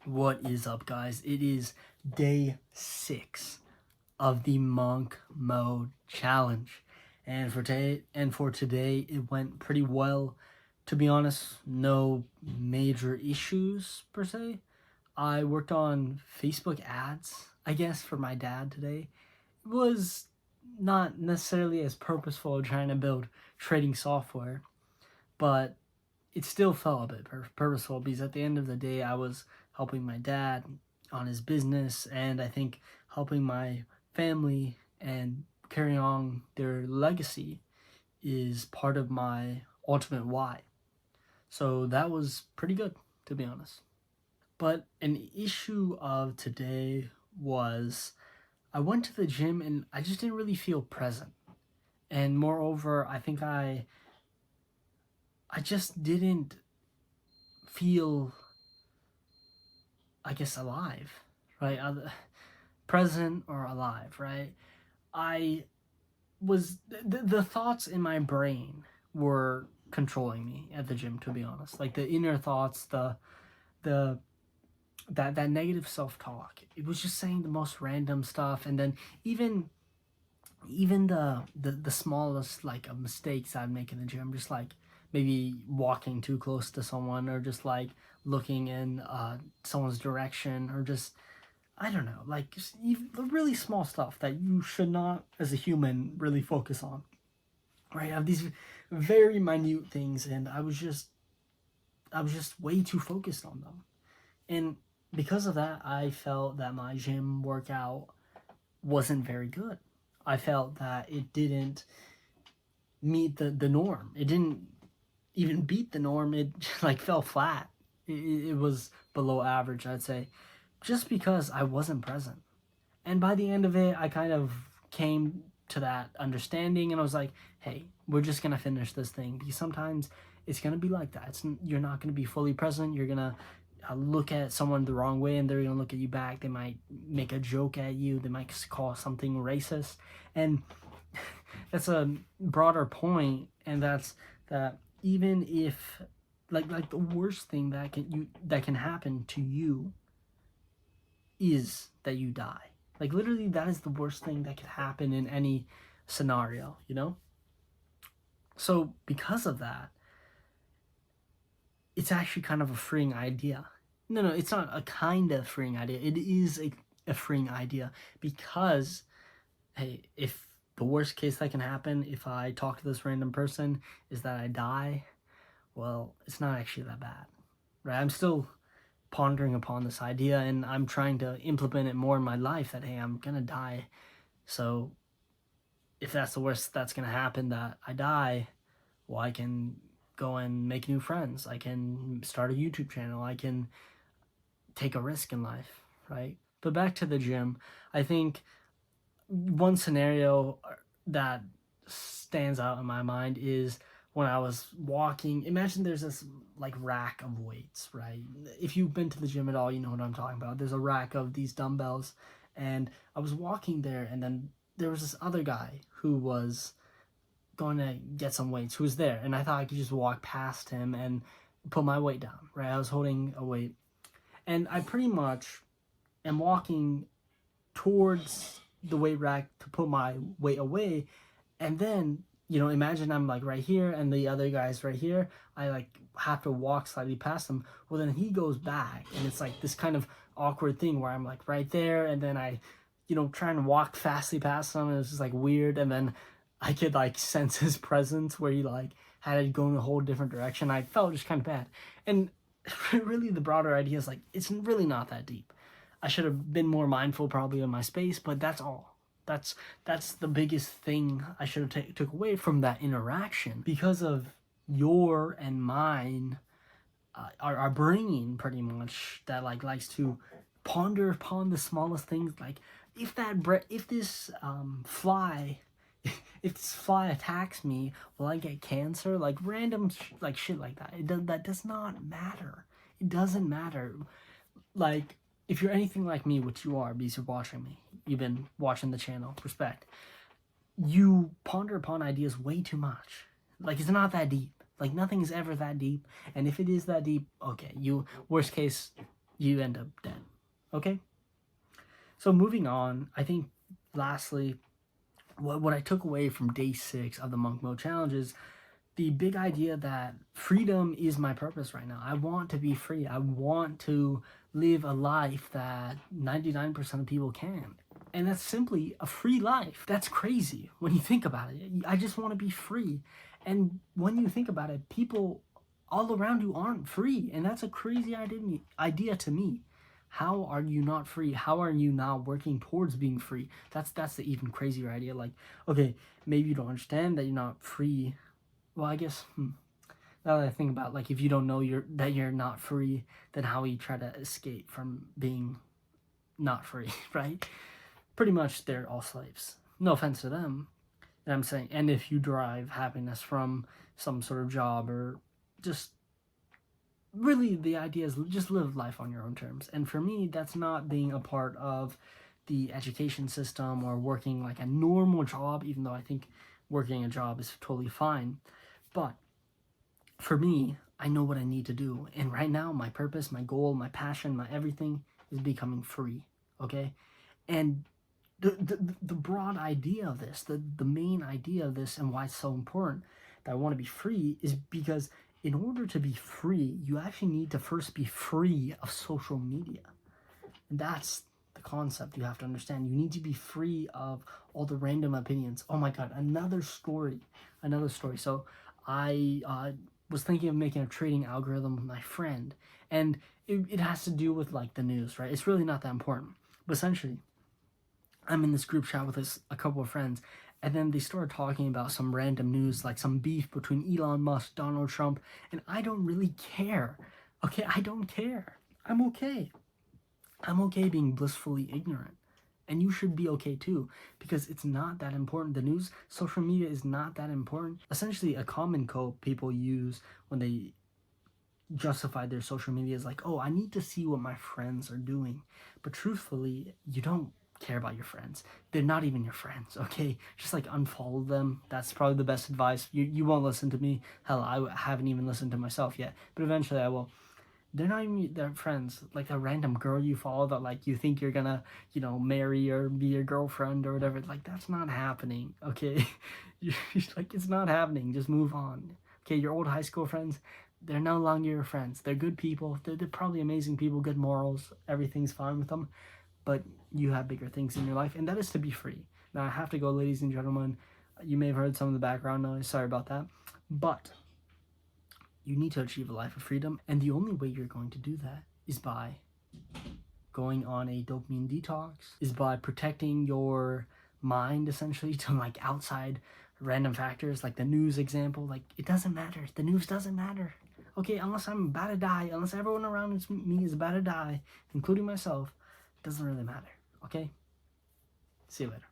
What is up, guys? It is day 6 of the monk mode challenge, and for today it went pretty well. To be honest, no major issues per se. I worked on Facebook ads, I guess, for my dad today. It was not necessarily as purposeful trying to build trading software, but it still felt a bit purposeful because at the end of the day, I was helping my dad on his business, and I think helping my family and carrying on their legacy is part of my ultimate why. So that was pretty good, to be honest. But an issue of today was I went to the gym and I just didn't really feel present. And moreover, I think I just didn't feel, I guess, alive, right? Present or alive, right? I was the thoughts in my brain were controlling me at the gym, to be honest. Like the inner thoughts, the that negative self-talk. It was just saying the most random stuff, and then even the smallest like of mistakes I'd make in the gym, just like maybe walking too close to someone, or just like looking in someone's direction, or just, I don't know, like just even the really small stuff that you should not as a human really focus on, right? I have these very minute things, and I was just way too focused on them. And because of that, I felt that my gym workout wasn't very good. I felt that it didn't meet the norm. It didn't even beat the norm. It like fell flat. It was below average, I'd say, just because I wasn't present. And by the end of it, I kind of came to that understanding, and I was like, hey, we're just gonna finish this thing, because sometimes it's gonna be like that. You're not gonna be fully present. You're gonna look at someone the wrong way, and they're gonna look at you back. They might make a joke at you. They might call something racist, and that's a broader point. And that's that even if like the worst thing that can happen to you is that you die. Like literally, that is the worst thing that could happen in any scenario, you know? So because of that, it's actually kind of a freeing idea. No, it's not a kind of freeing idea. It is a freeing idea, because, hey, if the worst case that can happen if I talk to this random person is that I die, well, it's not actually that bad, right? I'm still pondering upon this idea, and I'm trying to implement it more in my life, that, hey, I'm gonna die. So if that's the worst that's gonna happen, that I die, well, I can go and make new friends. I can start a YouTube channel. I can take a risk in life, right? But back to the gym, I think one scenario that stands out in my mind is when I was walking. Imagine there's this like rack of weights, right? If you've been to the gym at all, you know what I'm talking about. There's a rack of these dumbbells, and I was walking there, and then there was this other guy who was going to get some weights, who was there, and I thought I could just walk past him and put my weight down, right? I was holding a weight, and I pretty much am walking towards the weight rack to put my weight away, and then, imagine I'm like right here and the other guy's right here. I like have to walk slightly past him. Well, then he goes back, and it's like this kind of awkward thing where I'm like right there, and then I, trying to walk fastly past him, and it's just like weird. And then I could like sense his presence where he like had it going a whole different direction. I felt just kind of bad. And really the broader idea is like, it's really not that deep. I should have been more mindful probably of my space, but that's all. That's the biggest thing I should have took away from that interaction, because of your and mine, our brain pretty much that like likes to ponder upon the smallest things. Like if this fly if this fly attacks me, will I get cancer? Like random like shit like that. That does not matter. It doesn't matter. Like, if you're anything like me, which you are because you're watching me, you've been watching the channel, respect, you ponder upon ideas way too much. Like, it's not that deep. Like, nothing is ever that deep. And if it is that deep, okay, worst case, you end up dead. Okay? So moving on, I think lastly, what I took away from day 6 of the Monk Mode Challenge is the big idea that freedom is my purpose right now. I want to be free. I want to live a life that 99% of people can. And that's simply a free life. That's crazy when you think about it. I just want to be free. And when you think about it, people all around you aren't free. And that's a crazy idea to me. How are you not free? How are you not working towards being free? That's the even crazier idea. Like, okay, maybe you don't understand that you're not free. Well, I guess now that I think about, like, if you don't know that you're not free, then how you try to escape from being not free, right? Pretty much they're all slaves. No offense to them. And I'm saying, and if you derive happiness from some sort of job or just really the idea is just live life on your own terms. And for me, that's not being a part of the education system or working like a normal job, even though I think working a job is totally fine. But for me, I know what I need to do. And right now, my purpose, my goal, my passion, my everything is becoming free. Okay? And the broad idea of this, the main idea of this and why it's so important that I want to be free is because in order to be free, you actually need to first be free of social media. And that's the concept you have to understand. You need to be free of all the random opinions. Oh my God, another story. So I was thinking of making a trading algorithm with my friend, and it has to do with like the news, right? It's really not that important. But essentially, I'm in this group chat with a couple of friends, and then they started talking about some random news, like some beef between Elon Musk, Donald Trump, and I don't really care. Okay, I don't care. I'm okay. I'm okay being blissfully ignorant. And you should be okay too, because it's not that important. The news, social media is not that important. Essentially, a common code people use when they justify their social media is like, oh, I need to see what my friends are doing. But truthfully, you don't care about your friends. They're not even your friends, okay? Just like unfollow them. That's probably the best advice. You won't listen to me. Hell, I haven't even listened to myself yet, but eventually I will. They're not even their friends. Like a random girl you follow that like you think you're gonna, marry or be your girlfriend or whatever. Like that's not happening, okay? Like it's not happening. Just move on. Okay, your old high school friends, they're no longer your friends. They're good people. They're probably amazing people, good morals. Everything's fine with them. But you have bigger things in your life, and that is to be free. Now, I have to go, ladies and gentlemen. You may have heard some of the background noise. Sorry about that. But you need to achieve a life of freedom, and the only way you're going to do that is by going on a dopamine detox, is by protecting your mind, essentially, to, like, outside random factors, like the news example. Like, it doesn't matter. The news doesn't matter. Okay, unless I'm about to die, unless everyone around me is about to die, including myself, doesn't really matter, okay? See you later.